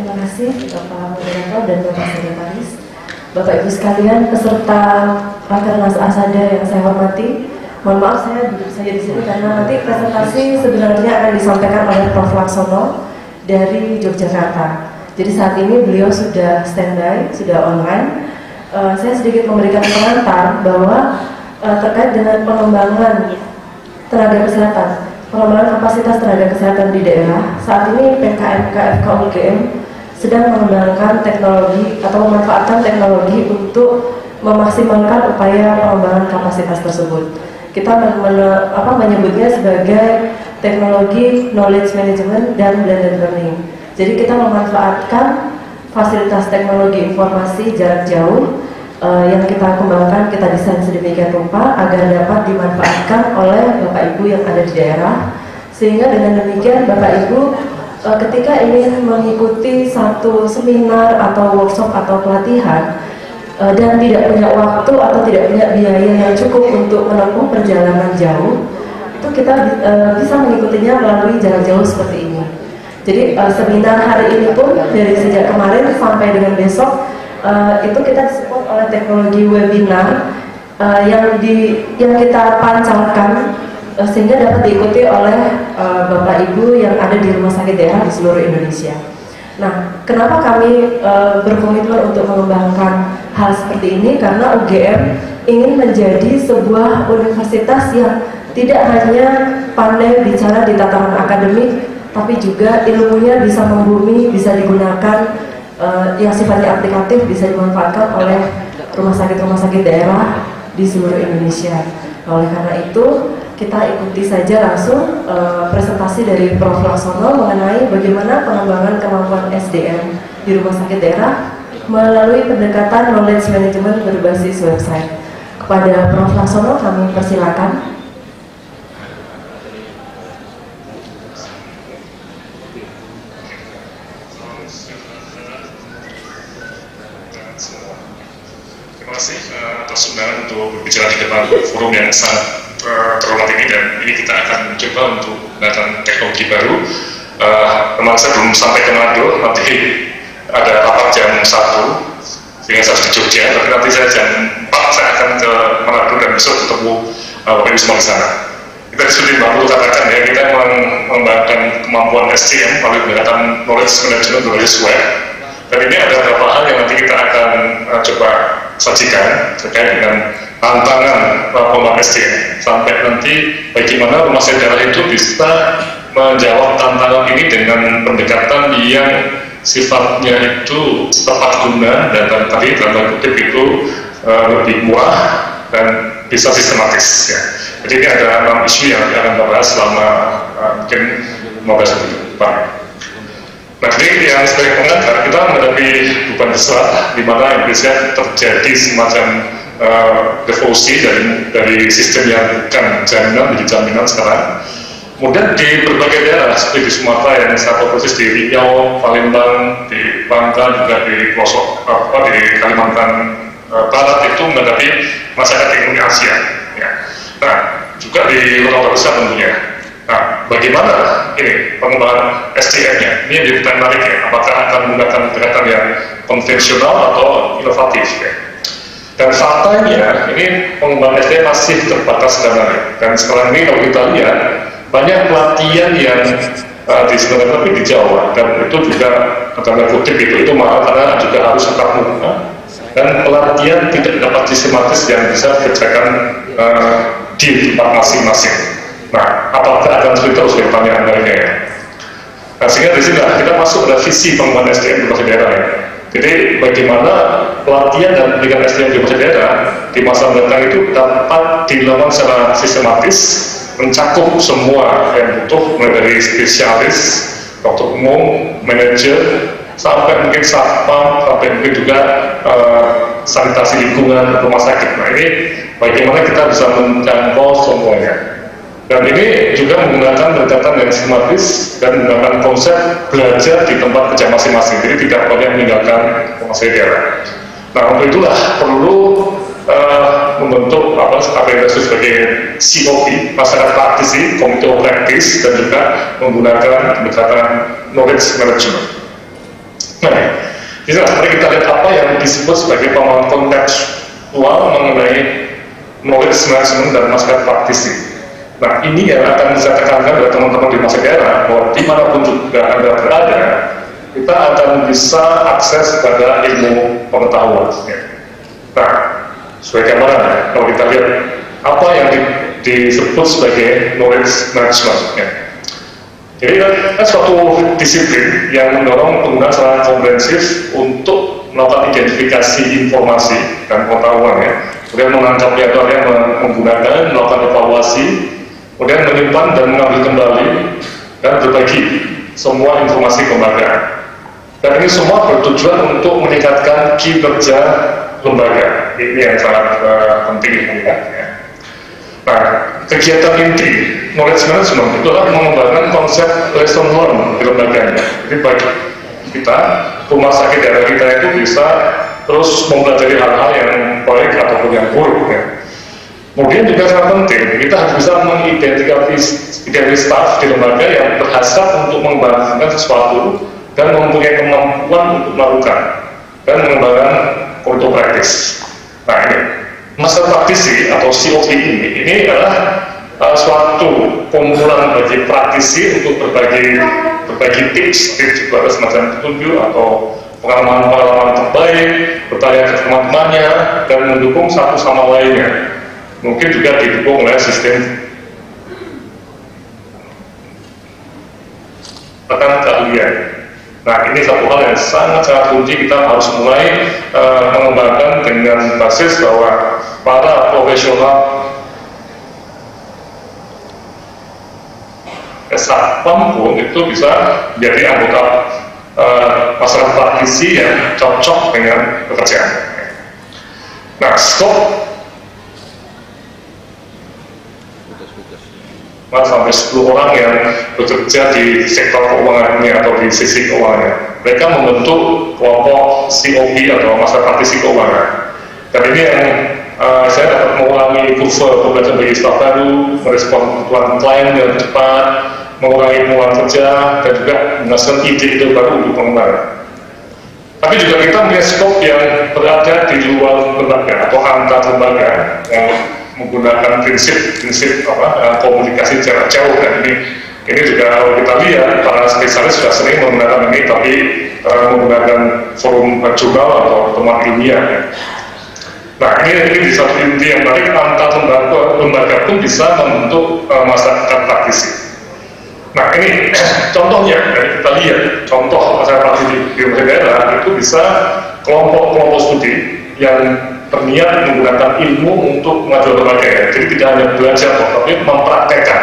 terima kasih Bapak Moderator dan Bapak Sekretaris, Bapak Ibu sekalian, peserta Rakernas Asada yang saya hormati. Mohon maaf saya duduk saja di sini karena nanti presentasi sebenarnya akan disampaikan oleh Prof. Laksono dari Yogyakarta. Jadi saat ini beliau sudah standby, sudah online. Saya sedikit memberikan pengantar bahwa terkait dengan pengembangan tenaga kesehatan, pengembangan kapasitas tenaga kesehatan di daerah. Saat ini PKM KFK UGM sedang mengembangkan teknologi atau memanfaatkan teknologi untuk memaksimalkan upaya pengembangan kapasitas tersebut. Kita menyebutnya sebagai teknologi knowledge management dan blended learning. Jadi kita memanfaatkan fasilitas teknologi informasi jarak jauh yang kita kembangkan, kita desain sedemikian rupa agar dapat dimanfaatkan oleh Bapak Ibu yang ada di daerah, sehingga dengan demikian Bapak Ibu ketika ingin mengikuti satu seminar atau workshop atau pelatihan dan tidak punya waktu atau tidak punya biaya yang cukup untuk menempuh perjalanan jauh, itu kita bisa mengikutinya melalui jarak jauh seperti ini. Jadi seminar hari ini pun dari sejak kemarin sampai dengan besok itu kita disupport oleh teknologi webinar yang kita pancalkan sehingga dapat diikuti oleh Bapak Ibu yang ada di rumah sakit daerah di seluruh Indonesia. Nah, kenapa kami berkomitmen untuk mengembangkan hal seperti ini? Karena UGM ingin menjadi sebuah universitas yang tidak hanya pandai bicara di tataran akademik, tapi juga ilmunya bisa membumi, bisa digunakan yang sifatnya aplikatif, bisa dimanfaatkan oleh rumah sakit daerah di seluruh Indonesia. Oleh karena itu, kita ikuti saja langsung presentasi dari Prof. Laksono mengenai bagaimana pengembangan kemampuan SDM di rumah sakit daerah melalui pendekatan knowledge management berbasis website. Kepada Prof. Laksono kami persilakan. Terima kasih atas undangan untuk berbicara di depan forum yang sangat terhormat ini, dan ini kita akan mencoba untuk menggunakan teknologi baru. Memang saya belum sampai ke Manado, nanti ada rapat jam 1 sehingga saya di Jogja, tapi nanti saya jam 4 saya akan ke Manado dan besok ketemu Bapak Ibu semua di sana. Kita seperti Mbak Putri katakan ya, kita mengembangkan kemampuan SDM melalui pendekatan knowledge management berbasis web, dan ini ada beberapa hal yang nanti kita akan coba sajikan terkait dengan tantangan pengembangan SDM, sampai nanti bagaimana rumah sakit daerah itu bisa menjawab tantangan ini dengan pendekatan yang sifatnya itu tepat guna dan tadi dalam kutip itu lebih murah dan bisa sistematis ya. Jadi ini ada 6 isu yang akan kita bahas selama mungkin 15 menit depan. Nah, jadi yang sebagai pengantar kita menghadapi beban besar di mana Indonesia terjadi semacam devolusi dari sistem yang bukan jaminan menjadi jaminan sekarang. Kemudian di berbagai daerah seperti di Sumatera yang saya fokus di Riau, Palembang, di Bangka, juga di pelosok di Kalimantan Barat itu menghadapi masyarakat ekonomi Asia. Ya. Nah, juga di kota besar tentunya. Nah, bagaimana ini pengembangan SDM-nya? Ini yang jadi menarik ya. Apakah akan menggunakan pendekatan yang konvensional atau inovatif ya? Dan faktanya ini pengembangan SDM masih terbatas dananya. Dan sekarang ini kalau kita lihat banyak pelatihan yang diselenggarakan tapi di Jawa, dan itu juga tanda kutip itu mahal karena juga harus tetap muka, dan pelatihan tidak dapat sistematis yang bisa dikerjakan di tempat masing-masing. Nah, apakah akan sulit terus pertanyaan lainnya ya? Nah, sehingga di sini kita masuk pada visi pengembangan SDM di masa daerah ya. Jadi bagaimana pelatihan dan pendidikan SDM di masa daerah di masa mendatang itu dapat dilakukan secara sistematis, mencakup semua yang butuh, mulai dari spesialis, dokter umum, manajer, sampai mungkin satpam, sampai mungkin juga sanitasi lingkungan rumah sakit. Nah, ini bagaimana kita bisa menjangkau semuanya. Dan ini juga menggunakan pendekatan yang sistematis dan menggunakan konsep belajar di tempat kerja masing-masing. Jadi tidak banyak meninggalkan rumah sakit daerah. Nah, untuk itulah perlu membentuk apa yang disebut sebagai COP, masyarakat praktisi, Committee of Practice, dan juga menggunakan pendekatan knowledge management. Bisa, mari kita lihat apa yang disebut sebagai pemahaman kontekstual mengenai knowledge management dan masyarakat praktisi. Nah, ini yang akan saya tekankan kepada teman-teman di masa daerah, bahwa dimanapun juga Anda berada, kita akan bisa akses pada ilmu pengetahuan. Nah, sebagai mana kalau kita lihat apa yang disebut sebagai knowledge management. Jadi kan suatu disiplin yang mendorong penggunaan secara komprehensif untuk melakukan identifikasi informasi dan pengetahuan, kemudian menangkapnya atau menggunakan, melakukan evaluasi, kemudian menyimpan dan mengambil kembali dan berbagi semua informasi kelembagaan. Dan ini semua bertujuan untuk meningkatkan kinerja lembaga. Ini yang sangat penting mengingatnya. Nah, kegiatan inti knowledge management itu adalah mengembangkan konsep lesson learned di lembaganya. Jadi bagi kita, rumah sakit daerah kita itu bisa terus mempelajari hal-hal yang baik ataupun yang buruk. Kemudian juga sangat penting, kita harus bisa mengidentifikasi staf di lembaga yang berhasrat untuk mengembangkan sesuatu dan mempunyai kemampuan untuk melakukan dan mengembangkan untuk praktis. Nah, ini masalah praktisi atau COP ini adalah suatu kumpulan bagi praktisi untuk berbagi tips juga ada semacam petunjuk atau pengalaman terbaik, bertanya ke teman-temannya dan mendukung satu sama lainnya. Mungkin juga didukung oleh sistem keahlian. Nah, ini satu hal yang sangat kunci, kita harus mulai mengembangkan dengan basis bahwa para profesional satpam pun itu bisa menjadi anggota masyarakat praktisi yang cocok dengan pekerjaan. Nah, skop sampai 10 orang yang bekerja di sektor keuangan ini atau di sisi keuangannya. Mereka membentuk kelompok COP atau masyarakat praktisi keuangan. Dan ini yang saya dapat mengulangi kurva pembelajaran bagi staf baru, merespon kebutuhan klien dengan cepat, mengurangi pengulangan kerja, dan juga menghasilkan ide-ide baru untuk pengembangan. Tapi juga kita punya skop yang berada di luar lembaga atau antar lembaga yang menggunakan prinsip komunikasi jarak jauh. Dan ini juga kalau kita lihat para spesialis sudah sering menggunakan ini, tapi menggunakan forum jurnal atau temuan ilmiah. Nah, ini di satu inti yang menarik, antar lembaga pun bisa membentuk masyarakat praktisi. Nah, ini contohnya, kita lihat contoh masyarakat praktisi di daerah itu bisa kelompok-kelompok studi yang berniat menggunakan ilmu untuk mengajar lembaga. Jadi tidak hanya belajar, tapi mempraktekkan.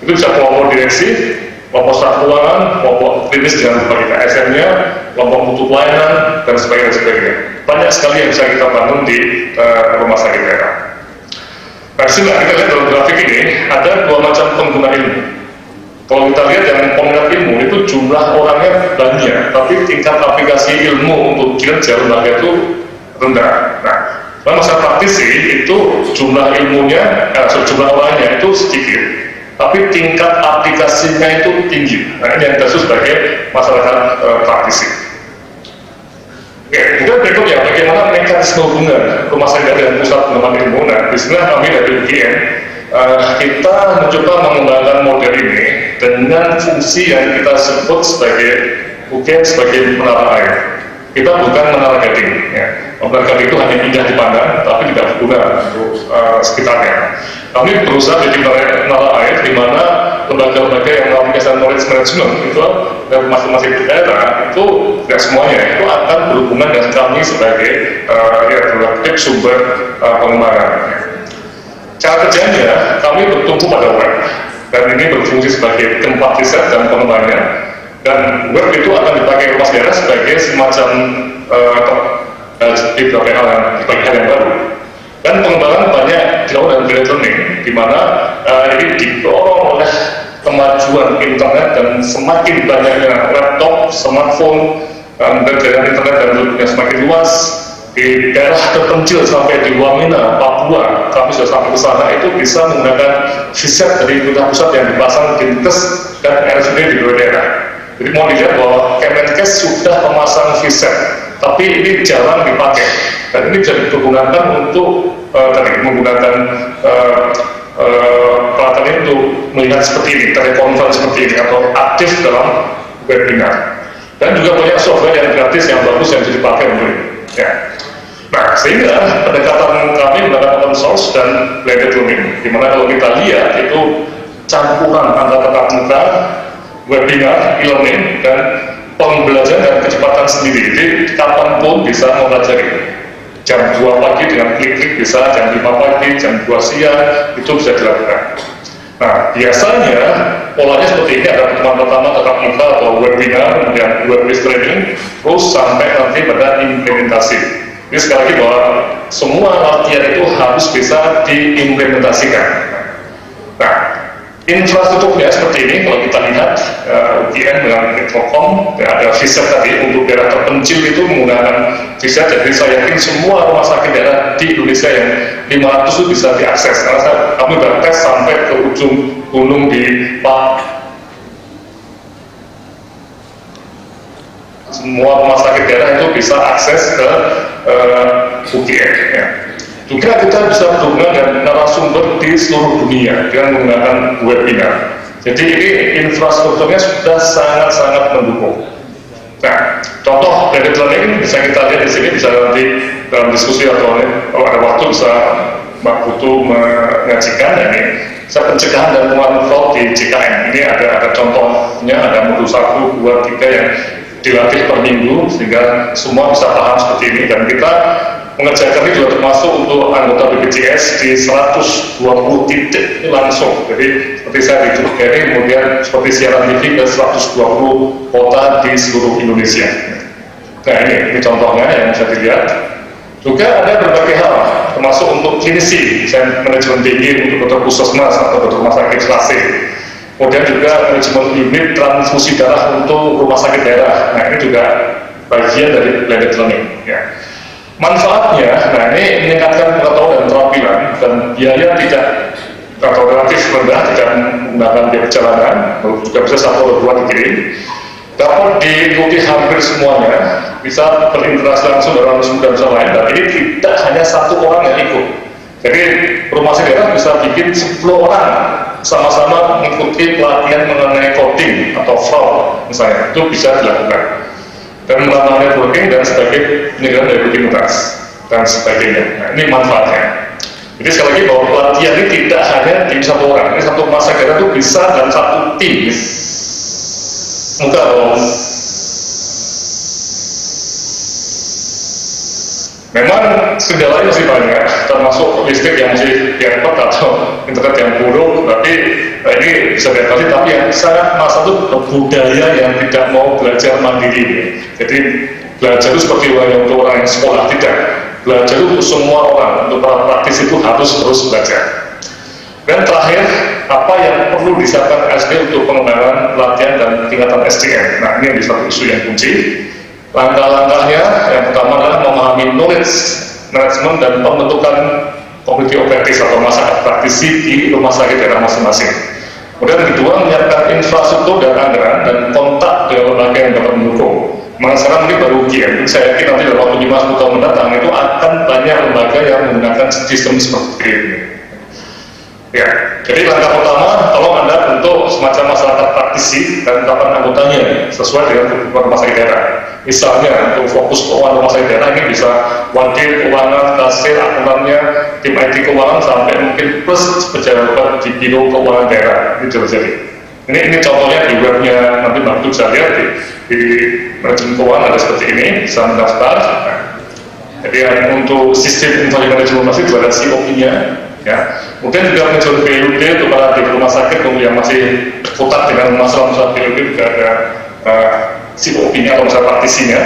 Itu bisa kelompok direksi, kelompok staf keuangan, kelompok klinis dengan berbagai KSN-nya, kelompok mutu pelayanan, dan sebagainya. Banyak sekali yang bisa kita bangun di rumah sakit daerah. Nah, sini kita lihat dalam grafik ini ada dua macam pengguna ilmu. Kalau kita lihat yang peminat ilmu itu jumlah orangnya banyak, tapi tingkat aplikasi ilmu untuk kinerja lembaga itu rendah. Nah, masyarakat praktisi itu jumlah ilmunya, jumlah orangnya itu sedikit, tapi tingkat aplikasinya itu tinggi. Nah, ini yang disebut sebagai masyarakat praktisi. Oke, kemudian berikutnya bagaimana mekanisme hubungan rumah sakit dan pusat pengembangan ilmu. Nah, di sini kami dari UGM kita mencoba mengembangkan model ini dengan fungsi yang kita sebut sebagai UGM sebagai menara air. Kita bukan menara gading. Menara gading itu hanya indah dipandang, tapi tidak berguna untuk sekitarnya. Kami berusaha jadi menara air di mana lembaga-lembaga yang melakukan knowledge management itu dan masing-masing daerah itu tidak semuanya itu akan berhubungan dengan kami sebagai sumber pengembangan. Cara kerjanya kami bertumpu pada web dan ini berfungsi sebagai tempat riset dan pengembangan, dan web itu akan dipakai rumah daerah sebagai semacam beberapa hal yang baru. Dan pengembangan banyak dilakukan dalam learning, di mana ini didorong oleh kemajuan internet dan semakin banyaknya laptop, smartphone, dan jaringan internet dan yang semakin luas di daerah terpencil sampai di Wamena, Papua. Kami sudah sampai ke sana itu bisa menggunakan viset dari pemerintah pusat yang dipasang di Dinkes dan RSUD di dua daerah. Jadi mau dilihat bahwa Kemenkes sudah memasang VSAT, tapi ini jarang dipakai. Dan ini bisa digunakan untuk menggunakan peralatan ini untuk melihat seperti ini, telekonferensi seperti ini, atau aktif dalam webinar. Dan juga banyak software yang gratis yang bagus yang bisa dipakai untuk ini. Ya. Nah, sehingga pendekatan kami menggunakan open source dan blended learning, di mana kalau kita lihat itu campuran antara tatap muka, webinar, e-learning, dan pembelajaran dan kecepatan sendiri. Jadi kapanpun bisa mempelajari. Jam 2 pagi dengan klik-klik bisa, jam 5 pagi, jam 2 siang, itu bisa dilakukan. Nah, biasanya polanya seperti ini, ada pertemuan pertama tatap muka atau webinar, kemudian web-based training, terus sampai nanti pada implementasi. Ini sekali lagi bahwa semua latihan itu harus bisa diimplementasikan. Nah, infrastrukturnya seperti ini, kalau kita lihat UGM dengan Telkom, ada VSAT tadi untuk daerah terpencil itu menggunakan VSAT, jadi saya yakin semua rumah sakit daerah di Indonesia yang 500 itu bisa diakses, karena kami sudah tes sampai ke ujung gunung di semua rumah sakit daerah itu bisa akses ke UGM. Ya. Juga kita bisa berhubungan dengan narasumber di seluruh dunia dengan menggunakan webinar. Jadi ini infrastrukturnya sudah sangat-sangat mendukung. Nah, contoh blended learning bisa kita lihat di sini, bisa nanti dalam diskusi atau kalau ada waktu bisa Mbak Putu menyajikan. Ya, ini pencegahan dan penguatan fraud di JKN. Ini ada contohnya, ada modul 1, 2, 3 yang dilatih per minggu sehingga semua bisa paham seperti ini, dan kita mengerjakan ini juga termasuk untuk anggota BPJS di 120 titik langsung. Jadi seperti saya di Jogja ini, kemudian seperti siaran TV ke 120 kota di seluruh Indonesia. Nah, ini contohnya yang bisa dilihat. Juga ada berbagai hal, termasuk untuk klinisi, misalnya manajemen tinggi untuk dokter puskesmas atau dokter rumah sakit klasik. Kemudian juga manajemen unit transfusi darah untuk rumah sakit daerah. Nah, ini juga bagian dari blended learning. Ya. Manfaatnya, nah ini meningkatkan pengetahuan dan keterampilan, dan biaya tidak atau relatif rendah, tidak menggunakan biaya perjalanan, juga bisa 1 atau 2 dikirim, dapat diikuti hampir semuanya, bisa berinteraksi langsung dengan sumber lain, dan ini tidak hanya 1 orang yang ikut. Jadi rumah sakit daerah bisa bikin 10 orang sama-sama mengikuti pelatihan mengenai coding atau fraud misalnya, itu bisa dilakukan. Dan melakukan networking dan sebagai penyegaran dari rutinitas dan sebagainya. Nah, ini manfaatnya. Jadi sekali lagi bahwa pelatihan ini tidak hanya di 1 orang, ini 1 rumah sakit daerah itu bisa dan 1 tim. Semoga memang kendalanya masih banyak, termasuk listrik yang masih diangkut atau internet yang buruk, tapi ini bisa diatasi. Tapi yang sangat masalah itu budaya yang tidak mau belajar mandiri. Jadi belajar itu seperti untuk orang yang sekolah, tidak. Belajar itu semua orang, untuk para praktis itu harus terus belajar. Dan terakhir, apa yang perlu disiapkan SD untuk pengembangan pelatihan dan tingkatan SDM. Nah, ini yang bisa isu yang kunci. Langkah-langkahnya yang pertama adalah memahami knowledge management dan pembentukan community of practice atau masyarakat praktisi di rumah sakit daerah masing-masing. Kemudian kedua, menyiapkan infrastruktur dan anggaran dan kontak dengan lembaga yang dapat mendukung. Sekarang ini baru UGM, saya yakin nanti dalam waktu 5-10 tahun mendatang itu akan banyak lembaga yang menggunakan sistem seperti ini. Ya, jadi langkah pertama, tolong Anda bentuk semacam masyarakat praktisi dan kapan anggotanya sesuai dengan kebutuhan rumah sakit daerah. Misalnya untuk fokus keuangan rumah sakit daerah ini bisa wakil keuangan, kasir, akuntannya, tim IT keuangan, sampai mungkin plus pejabat di biro keuangan daerah. Ini jadi. Ini contohnya di webnya, nanti Mbak bisa lihat di manajemen keuangan ada seperti ini, bisa mendaftar. Jadi untuk sistem informasi manajemen masih ada COP-nya. Ya. Kemudian juga manajemen PUD untuk para di rumah sakit yang masih berkutat dengan masalah-masalah PUD juga ada COP-nya atau masalah praktisinya.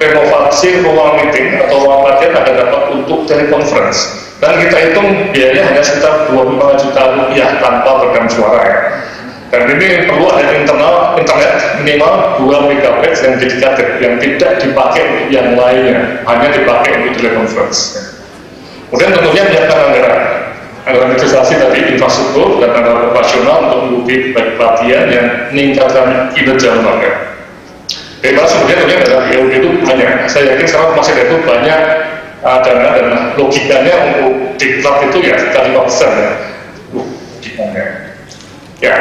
Renovasi ruang meeting atau ruang pelatihan ada dapat untuk telekonferensi. Dan kita hitung biayanya hanya sekitar 25 juta rupiah tanpa perekam suara ya. Dan ini perlu ada internet minimal 2 MB yang dedikated, yang tidak dipakai untuk yang lainnya, hanya dipakai untuk telekonferensi. Kemudian tentunya menyiapkan anggaran. anggaran investasi tadi, infrastruktur dan anggaran operasional untuk mengikuti pelatihan yang meningkatkan kinerja lembaga. Bebas kemudian dari BLUD itu banyak. Saya yakin sekarang masih ada itu banyak dana dan logikanya untuk diklat itu ya sekitar 5% ya. Logikanya. Ya.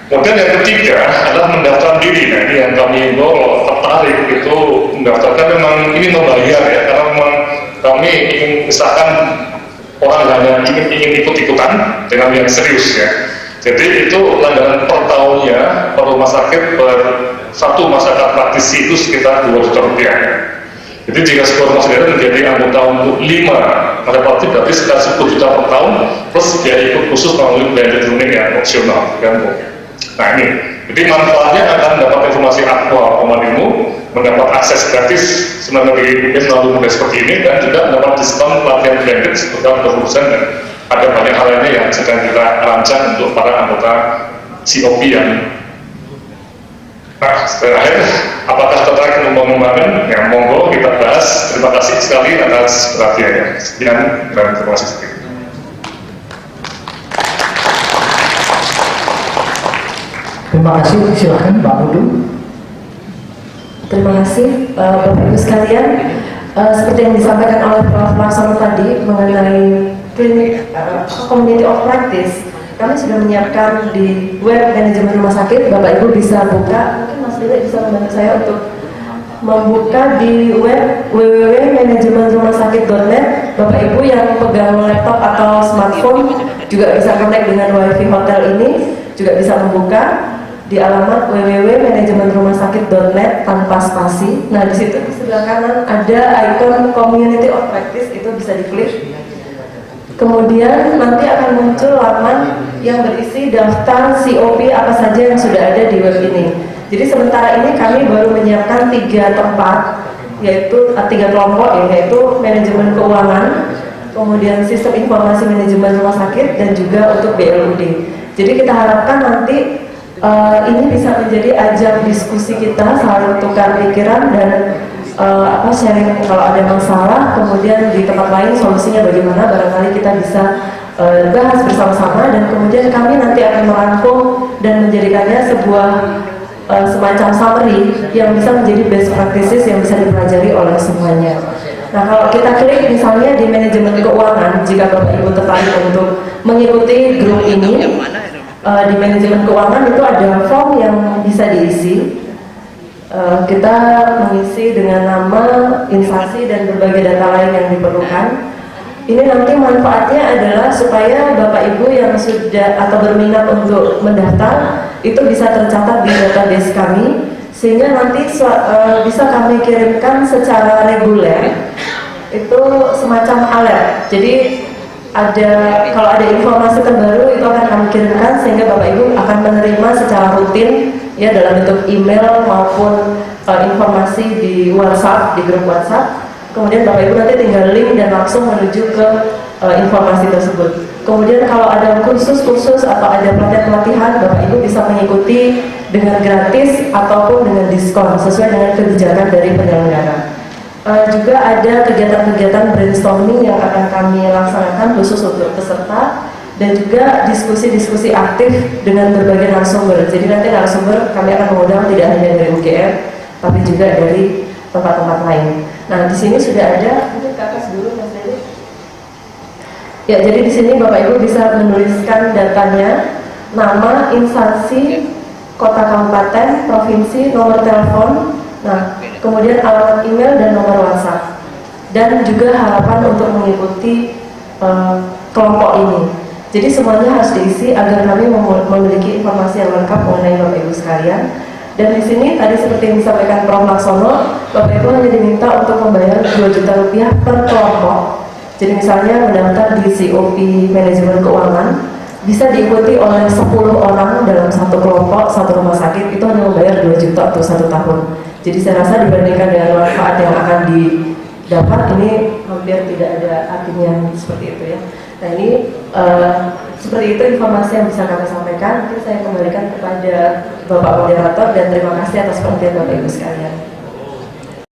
Kemudian yang ketiga adalah mendaftar diri. Nah ini yang kami kalau tertarik itu mendaftarkan memang ini membayar ya, karena memang kami ingin misalkan orang hanya ingin ikut-ikutan dengan yang serius ya. Jadi itu langganan per tahunnya per rumah sakit per satu masyarakat praktisi itu sekitar 2 juta rupiah ya. Jadi jika sebuah rumah sakit menjadi anggota untuk 5 masyarakat praktis berarti sekitar 10 juta per tahun plus biaya ikut khusus melalui blended learning yang opsional kan. Nah ini, jadi manfaatnya akan mendapat informasi aktual pengalaman ilmu, mendapat akses gratis sebenarnya melalui model seperti ini dan juga mendapat diskon pelatihan blended sebesar 20% dan ada banyak hal lainnya yang sedang kita rancang untuk para anggota COP yang terakhir, apakah tertarik untuk mengembangkan? Ya, monggo kita bahas. Terima kasih sekali atas perhatiannya. Sekian dan terima kasih sekali. Terima kasih, silakan Pak Mudu. Terima kasih Bapak Ibu sekalian. Seperti yang disampaikan oleh Prof. Laksono tadi mengenai klinik community of practice, kami sudah menyiapkan di web manajemen rumah sakit. Bapak Ibu bisa buka, mungkin Mas Lili bisa membantu saya untuk membuka di web www.manajemenrumahtsakit.net. Bapak Ibu yang pegang laptop atau smartphone juga bisa connect dengan wifi hotel ini, juga bisa membuka di alamat www.manajemenrumahtsakit.net tanpa spasi. Nah di situ di sebelah kanan ada icon community of practice, itu bisa diklik. Kemudian nanti akan muncul laman yang berisi daftar COP apa saja yang sudah ada di web ini. Jadi sementara ini kami baru menyiapkan 3 tempat, yaitu 3 kelompok ya, yaitu manajemen keuangan, kemudian sistem informasi manajemen rumah sakit, dan juga untuk BLUD. Jadi kita harapkan nanti ini bisa menjadi ajang diskusi kita, saling tukar pikiran dan sharing kalau ada masalah, kemudian di tempat lain solusinya bagaimana, barangkali kita bisa bahas bersama-sama, dan kemudian kami nanti akan merangkum dan menjadikannya sebuah semacam summary yang bisa menjadi best practices yang bisa dipelajari oleh semuanya. Nah kalau kita klik misalnya di manajemen keuangan, jika Bapak Ibu tertarik untuk mengikuti grup ini, di manajemen keuangan itu ada form yang bisa diisi. Kita mengisi dengan nama, instansi, dan berbagai data lain yang diperlukan. Ini nanti manfaatnya adalah supaya Bapak Ibu yang sudah atau berminat untuk mendaftar itu bisa tercatat di database kami, sehingga nanti bisa kami kirimkan secara reguler, itu semacam alert. Jadi kalau ada informasi terbaru itu akan kami kirimkan, sehingga Bapak Ibu akan menerima secara rutin ya dalam bentuk email maupun informasi di WhatsApp, di grup WhatsApp. Kemudian Bapak Ibu nanti tinggal link dan langsung menuju ke informasi tersebut. Kemudian kalau ada kursus-kursus atau ada pelatihan, Bapak Ibu bisa mengikuti dengan gratis ataupun dengan diskon sesuai dengan kebijakan dari penyelenggara. Juga ada kegiatan-kegiatan brainstorming yang akan kami laksanakan khusus untuk peserta, dan juga diskusi-diskusi aktif dengan berbagai narasumber. Jadi nanti narasumber kami akan mengundang tidak hanya dari UGM, tapi juga dari tempat-tempat lain. Nah di sini sudah ada, mungkin ke atas dulu Mas Dedi. Ya, jadi di sini Bapak Ibu bisa menuliskan datanya, nama, instansi, kota, kabupaten, provinsi, nomor telepon, nah kemudian alamat email dan nomor WhatsApp, dan juga harapan untuk mengikuti kelompok ini. Jadi semuanya harus diisi agar kami memiliki informasi yang lengkap mengenai Bapak Ibu sekalian. Dan di sini tadi seperti yang disampaikan Prof. Laksono, Bapak Ibu hanya diminta untuk membayar 2 juta rupiah per kelompok. Jadi misalnya mendaftar di COP manajemen keuangan, bisa diikuti oleh 10 orang dalam satu kelompok, satu rumah sakit, itu hanya membayar 2 juta untuk 1 tahun. Jadi saya rasa dibandingkan dengan manfaat yang akan didapat, ini hampir tidak ada artinya seperti itu ya. Nah ini seperti itu informasi yang bisa kami sampaikan. Mungkin saya kembalikan kepada Bapak Moderator, dan terima kasih atas perhatian Bapak Ibu sekalian.